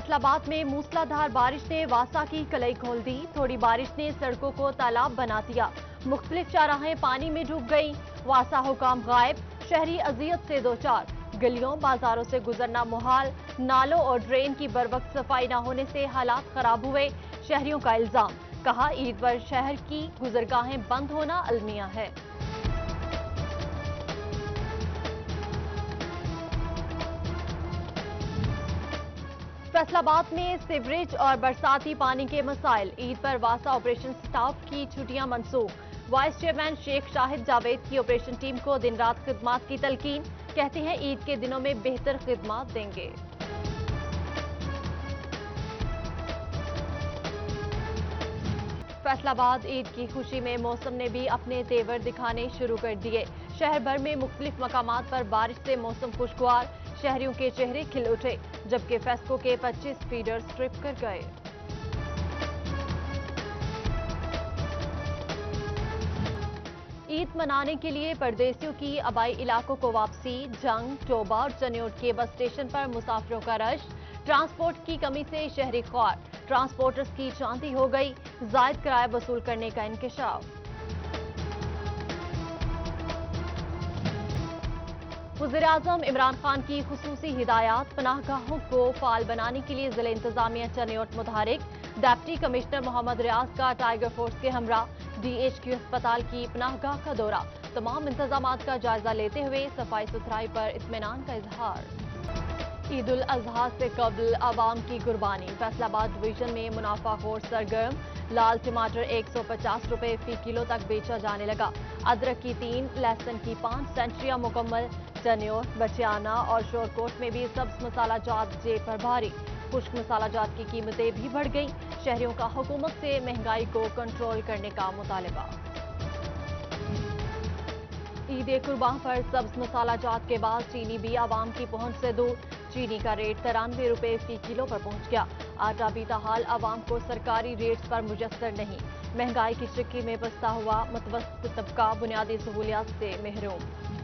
फैसल आबाद में मूसलाधार बारिश ने वासा की कलई खोल दी। थोड़ी बारिश ने सड़कों को तालाब बना दिया। मुख्तलिफ चौराहें पानी में डूब गईं। वासा हुकाम गायब, शहरी अजियत से दो चार। गलियों बाजारों से गुजरना मुहाल। नालों और ड्रेन की बरवक्त सफाई न होने से हालात खराब हुए। शहरियों का इल्जाम, कहा ईद पर शहर की गुजरगाहें बंद होना अलमिया है। फैसलाबाद में सीवरेज और बरसाती पानी के मसाइल। ईद पर वासा ऑपरेशन स्टाफ की छुट्टियां मंसूख। वाइस चेयरमैन शेख शाहिद जावेद की ऑपरेशन टीम को दिन रात खिदमात की तलकीन। कहते हैं ईद के दिनों में बेहतर खिदमात देंगे। फैसलाबाद ईद की खुशी में मौसम ने भी अपने तेवर दिखाने शुरू कर दिए। शहर भर में मुख्तलिफ मकामात पर बारिश से मौसम खुशगवार। शहरियों के चेहरे खिल उठे, जबकि फेस्को के 25 फीडर स्ट्रिप कर गए। ईद मनाने के लिए परदेसियों की आबाई इलाकों को वापसी। जंग, टोबा और चनियोट के बस स्टेशन पर मुसाफिरों का रश। ट्रांसपोर्ट की कमी से शहरी ख्वार। ट्रांसपोर्टर्स की चांदी हो गई। जायद किराया वसूल करने का इंकशाफ। वज़ीर-ए-आज़म इमरान खान की खुसूसी हिदायत। पनाहगाहों को फाल बनाने के लिए जिला इंतजामिया चनियोट मुतहरिक। डिप्टी कमिश्नर मोहम्मद रियाज का टाइगर फोर्स के हमरा DHQ अस्पताल की पनाहगाह का दौरा। तमाम इंतजामात का जायजा लेते हुए सफाई सुथराई पर इत्मीनान का इजहार। ईद उल अजहा से कबल आवाम की कुर्बानी। फैसलाबाद डिवीजन में मुनाफाखोर सरगर्म। लाल टमाटर 150 रुपए फी किलो तक बेचा जाने लगा। अदरक की 3, लहसुन की 5 सेंचुरियां मुकम्मल। चनियोट, बचियाना और शोरकोट में भी सब्ज मसाला जात जेब पर भारी। खुश्क मसाला जात की कीमतें भी बढ़ गईं। शहरियों का हुकूमत से महंगाई को कंट्रोल करने का मुतालबा। ईद कुर्बान पर सब्ज मसाला जात के बाद चीनी भी आवाम की पहुंच से दूर। चीनी का रेट 93 रुपए फी किलो पर पहुंच गया। आटा भी ताहाल आवाम को सरकारी रेट्स पर मुयस्सर नहीं। महंगाई की चिक्की में बसता हुआ मुतवस्सित तबका बुनियादी सहूलियात से महरूम।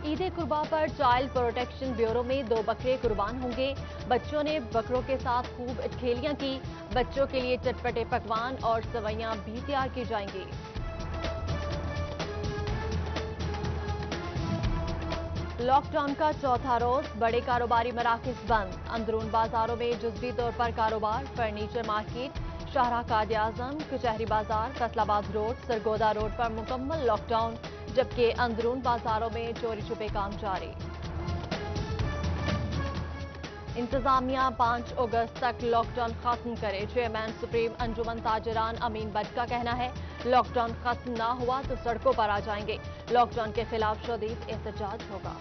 ईद कुर्बान पर चाइल्ड प्रोटेक्शन ब्यूरो में 2 बकरे कुर्बान होंगे। बच्चों ने बकरों के साथ खूब खेलियां की। बच्चों के लिए चटपटे पकवान और सवैयां भी तैयार की जाएंगी। लॉकडाउन का चौथा रोज, बड़े कारोबारी मराकज बंद। अंदरून बाजारों में जुज़वी तौर पर कारोबार। फर्नीचर मार्केट, शाहराह कायद-ए-आज़म, कचहरी बाजार, फैसलाबाद रोड, सरगोदा रोड पर मुकम्मल लॉकडाउन, जबकि अंदरून बाजारों में चोरी छुपे काम जारी। इंतजामिया 5 अगस्त तक लॉकडाउन खत्म करे। चेयरमैन सुप्रीम अंजुमन ताजरान अमीन बट का कहना है, लॉकडाउन खत्म ना हुआ तो सड़कों पर आ जाएंगे। लॉकडाउन के खिलाफ शदीद एहतजाज होगा।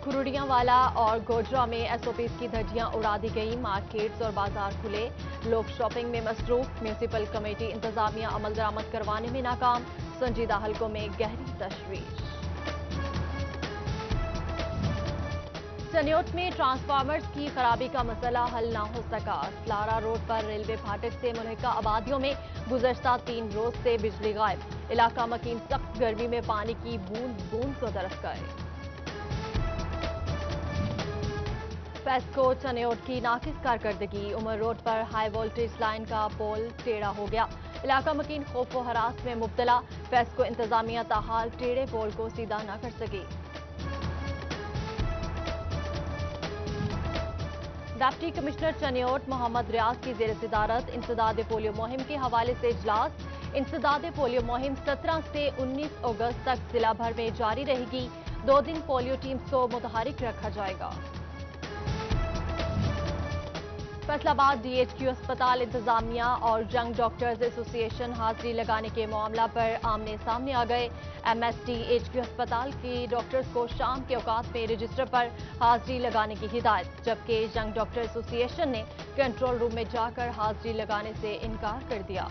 खुरुडियांवाला और गोजरा में SOPs की धज्जियां उड़ा दी गई। मार्केट्स और बाजार खुले, लोग शॉपिंग में मसरूफ। म्यूनिसिपल कमेटी इंतजामिया अमल दरामद करवाने में नाकाम। संजीदा हलकों में गहरी तशवीश। चनियोट में ट्रांसफार्मर्स की खराबी का मसला हल ना हो सका। स्लारा रोड पर रेलवे फाटक से मुल्हिका आबादियों में गुज़श्ता 3 रोज से बिजली गायब। इलाका मकीन सख्त गर्मी में पानी की बूंद बूंद को तरस गए। फेस्को चनियोट की नाकिस कारकर्दगी। उमर रोड पर हाई वोल्टेज लाइन का पोल टेढ़ा हो गया। इलाका मकीन खौफ व हरास में मुब्तला। फेस्को इंतजामिया ताहाल टेढ़े पोल को सीधा न कर सकी। डिप्टी कमिश्नर चनियोट मोहम्मद रियाज की ज़ेर सदारत इंसदाद पोलियो मुहिम के हवाले से इजलास। इंसदाद पोलियो मुहिम 17 से 19 अगस्त तक जिला भर में जारी रहेगी। 2 दिन पोलियो टीम्स को मुतहरिक रखा जाएगा। फैसलाबाद DHQ अस्पताल इंतजामिया और यंग डॉक्टर्स एसोसिएशन हाजिरी लगाने के मामला पर आमने सामने आ गए। MSDHQ अस्पताल के डॉक्टर्स को शाम के औकात में रजिस्टर पर हाजिरी लगाने की हिदायत, जबकि यंग डॉक्टर एसोसिएशन ने कंट्रोल रूम में जाकर हाजिरी लगाने से इनकार कर दिया।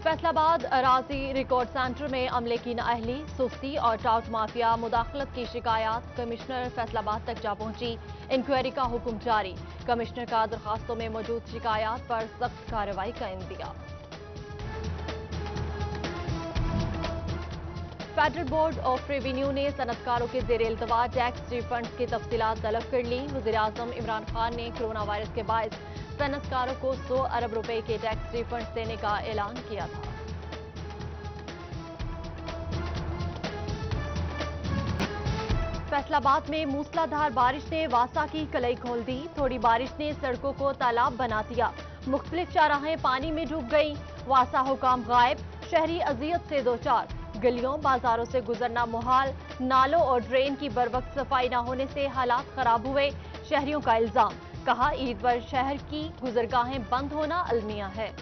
फैसलाबाद अराजी रिकॉर्ड सेंटर में अमले की नाअहली, सुस्ती और टाउट माफिया मुदाखलत की शिकायत कमिश्नर फैसलाबाद तक जा पहुंची। इंक्वायरी का हुक्म जारी। कमिश्नर का दरखास्तों में मौजूद शिकायत पर सख्त कार्रवाई का India. Federal board of revenue ने सनतकारों के ज़ेर इल्तवा टैक्स रिफंड की तफसीलात तलब कर ली। वज़ीर-ए-आज़म इमरान खान ने कोरोना वायरस के बायस सनतकारों को 100 अरब रुपए के टैक्स रिफंड देने का ऐलान किया था। फैसलाबाद में मूसलाधार बारिश ने वासा की कलई खोल दी। थोड़ी बारिश ने सड़कों को तालाब बना दिया। मुख्तलिफ चौराहें पानी में डूब गईं। वासा हुकाम गायब, शहरी अजियत से दो चार। गलियों बाजारों से गुजरना मुहाल। नालों और ड्रेन की बरवक्त सफाई न होने से हालात खराब हुए। शहरियों का इल्जाम, कहा ईद पर शहर की गुजरगाहें बंद होना अलमिया है।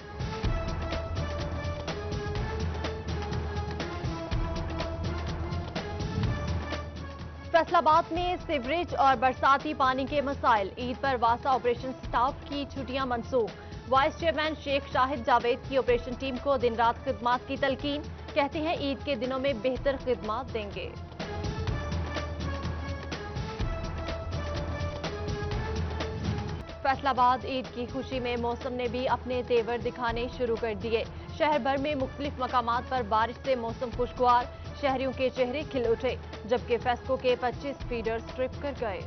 फैसलाबाद में सीवरेज और बरसाती पानी के मसाइल। ईद पर वासा ऑपरेशन स्टाफ की छुट्टियां मंसूख। वाइस चेयरमैन शेख शाहिद जावेद की ऑपरेशन टीम को दिन रात खिदमात की तलकीन। कहते हैं ईद के दिनों में बेहतर खिदमात देंगे। फैसलाबाद ईद की खुशी में मौसम ने भी अपने तेवर दिखाने शुरू कर दिए। शहर भर में मुख्तलिफ मकामात पर बारिश से मौसम खुशगवार। शहरियों के चेहरे खिल उठे, जबकि फेस्को के 25 फीडर्स ट्रिप कर गए।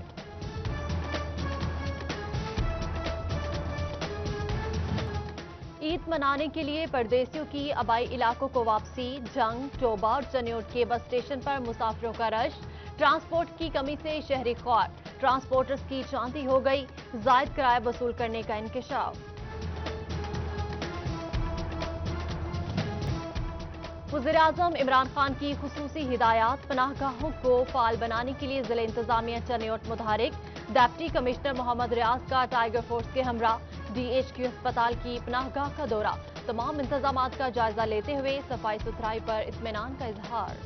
ईद मनाने के लिए परदेसियों की आबाई इलाकों को वापसी। जंग, टोबा और चनियोट के बस स्टेशन पर मुसाफिरों का रश। ट्रांसपोर्ट की कमी से शहरी ख्वार। ट्रांसपोर्टर्स की चांदी हो गई। जायद किराया वसूल करने का इंकशाफ। वज़ीर-ए-आज़म इमरान खान की खुसूसी हिदायत। पनाहगाहों को फाल बनाने के लिए जिला इंतजामिया चनियोट मुतहरिक। डिप्टी कमिश्नर मोहम्मद रियाज का टाइगर फोर्स के हमरा DHQ अस्पताल की पनाहगाह का दौरा। तमाम इंतजामात का जायजा लेते हुए सफाई सुथराई पर इत्मीनान का इजहार।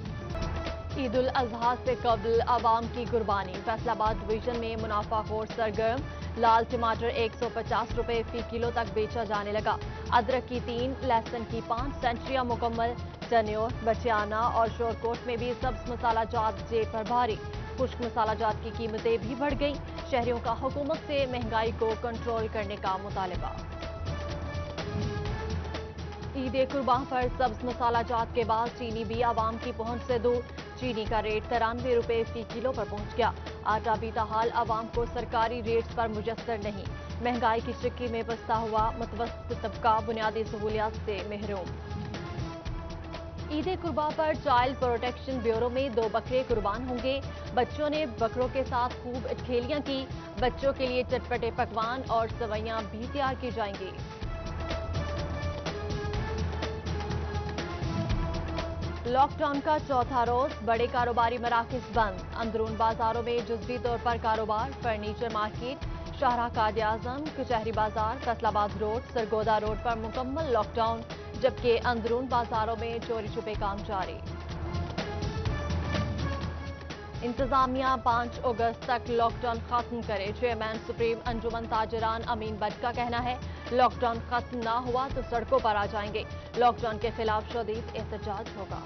ईद उल अजहा से कबल आवाम की कुर्बानी। फैसलाबाद डिवीजन में मुनाफाखोर सरगर्म। लाल टमाटर 150 रुपए फी किलो तक बेचा जाने लगा। अदरक की 3, लहसुन की 5 सेंचुरियां मुकम्मल। चनियोट, बचियाना और शोरकोट में भी सब्ज मसाला जात जेब पर भारी। खुश्क मसाला जात की कीमतें भी बढ़ गई। शहरियों का हुकूमत से महंगाई को कंट्रोल करने का मुतालबा। ईद कुर्बान पर सब्ज मसाला जात के बाद चीनी भी आवाम की पहुंच से दूर। चीनी का रेट 93 रुपए फी किलो पर पहुंच गया। आटा भी ताहाल आवाम को सरकारी रेट्स पर मुयस्सर नहीं। महंगाई की चिक्की में बसता हुआ मुतवस्सित तबका बुनियादी सहूलियात से महरूम। ईद कुर्बान पर चाइल्ड प्रोटेक्शन ब्यूरो में 2 बकरे कुर्बान होंगे। बच्चों ने बकरों के साथ खूब अटखेलियां की। बच्चों के लिए चटपटे पकवान और सवैयां भी तैयार की जाएंगी। लॉकडाउन का चौथा रोज, बड़े कारोबारी मराकज बंद। अंदरून बाजारों में जुज़वी तौर पर कारोबार। फर्नीचर मार्केट, शाहराह कायद-ए-आज़म, कचहरी बाजार, फैसलाबाद रोड, सरगोदा रोड पर मुकम्मल लॉकडाउन, जबकि अंदरून बाजारों में चोरी छुपे काम जारी। इंतजामिया 5 अगस्त तक लॉकडाउन खत्म करे। चेयरमैन सुप्रीम अंजुमन ताजरान अमीन बट का कहना है लॉकडाउन खत्म ना हुआ तो सड़कों पर आ जाएंगे। लॉकडाउन के खिलाफ शदीद एहतजाज होगा।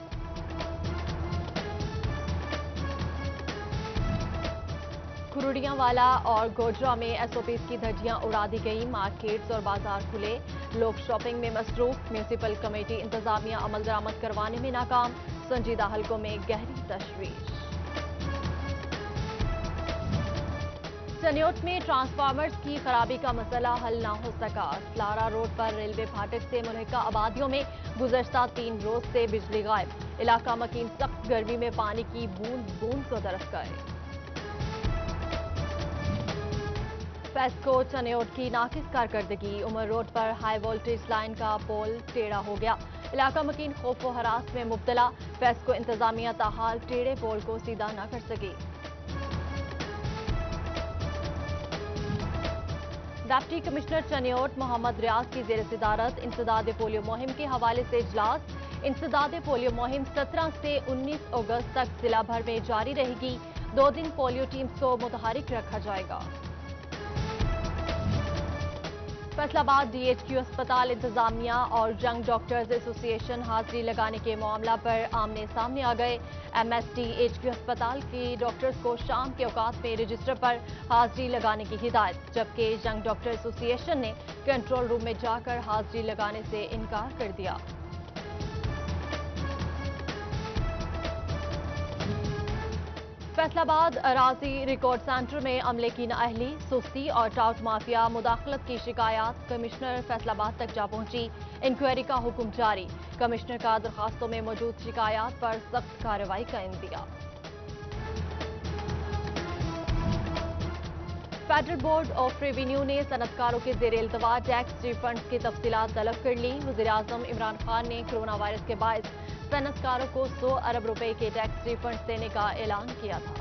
खुरुडियांवाला और गोजरा में SOPs की धज्जियां उड़ा दी गई। मार्केट्स और बाजार खुले, लोग शॉपिंग में मसरूफ। म्यूनिसिपल कमेटी इंतजामिया अमल दरामद करवाने में नाकाम। संजीदा हलकों में गहरी तशवीश। चनियोट में ट्रांसफार्मर्स की खराबी का मसला हल न हो सका। स्लारा रोड पर रेलवे फाटक से मुल्हिका आबादियों में गुज़श्ता 3 रोज से बिजली गायब। इलाका मकीन सख्त गर्मी में पानी की बूंद बूंद को तरस गए। फेस्को चनियोट की नाकिस कारकर्दगी। उमर रोड पर हाई वोल्टेज लाइन का पोल टेढ़ा हो गया। इलाका मकीन खौफ व हरास में मुब्तला। फेस्को इंतजामिया ताहाल टेढ़े पोल को सीधा न कर सकी। डिप्टी कमिश्नर चनियोट मोहम्मद रियाज की ज़ेर सदारत इंसदाद पोलियो मुहिम के हवाले से इजलास। इंसदाद पोलियो मुहिम 17 से 19 अगस्त तक जिला भर में जारी रहेगी। 2 दिन पोलियो टीम्स को मुतहरिक रखा जाएगा। फैसलाबाद DHQ अस्पताल इंतजामिया और यंग डॉक्टर्स एसोसिएशन हाजिरी लगाने के मामला पर आमने सामने आ गए। MSDHQ अस्पताल के डॉक्टर्स को शाम के औकात में रजिस्टर पर हाजिरी लगाने की हिदायत, जबकि यंग डॉक्टर एसोसिएशन ने कंट्रोल रूम में जाकर हाजिरी लगाने से इनकार कर दिया। फैसला आबाद अराजी रिकॉर्ड सेंटर में अमले की नाअहली, सुस्ती और टाउट माफिया मुदाखलत की शिकायत कमिश्नर फैसलाबाद तक जा पहुंची। इंक्वायरी का हुक्म जारी। कमिश्नर का दरखास्तों में मौजूद शिकायत पर सख्त कार्रवाई का India. Federal board of revenue ने सनतकारों के जेर इल्तवा टैक्स रिफंड्स की तफसीलात तलब कर ली। वज़ीर-ए-आज़म इमरान खान ने कोरोना वायरस के बायस सनतकारों को 100 अरब रुपए के टैक्स रिफंड्स देने का ऐलान किया था।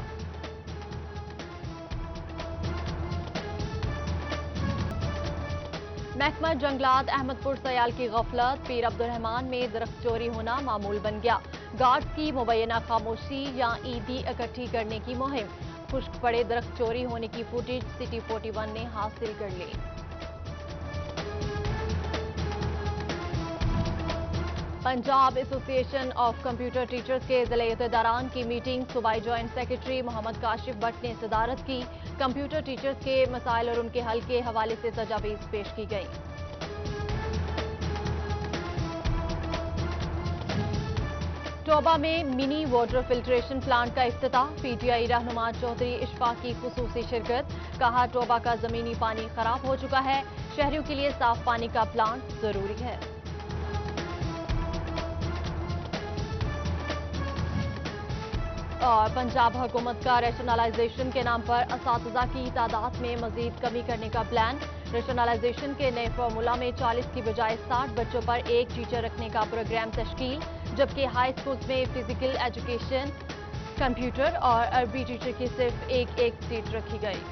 महकमा जंगलात अहमदपुर सयाल की गफलत, पीर अब्दुर्रहमान में दरख्त चोरी होना मामूल बन गया। गार्ड्स की मुबैना खामोशी या ईदी इकट्ठी करने की मुहिम। खुश्क पड़े दरख्त चोरी होने की फुटेज सिटी 41 ने हासिल कर ली। Punjab association of computer teachers के जिले इत्तेदारान की मीटिंग सूबाई जॉइंट सेक्रेटरी मोहम्मद काशिफ भट्ट ने सदारत की। कंप्यूटर टीचर्स के मसाइल और उनके हल के हवाले से तजावीज़ पेश की गई। टोबा में मिनी वाटर फिल्ट्रेशन प्लांट का इफ्तिताह। पीटीआई रहनुमा चौधरी इशफाक की खुसूसी शिरकत। कहा, टोबा का जमीनी पानी खराब हो चुका है, शहरियों के लिए साफ पानी का प्लांट जरूरी है। और पंजाब हुकूमत का रेशनलाइजेशन के नाम पर असातिज़ा की तादाद में मजीद कमी करने का प्लान। रेशनलाइजेशन के नए फार्मूला में 40 की बजाय 60 बच्चों पर एक टीचर रखने का प्रोग्राम तश्कील, जबकि हाई स्कूल्स में फिजिकल एजुकेशन, कंप्यूटर और अरबी टीचर की सिर्फ एक सीट रखी गई।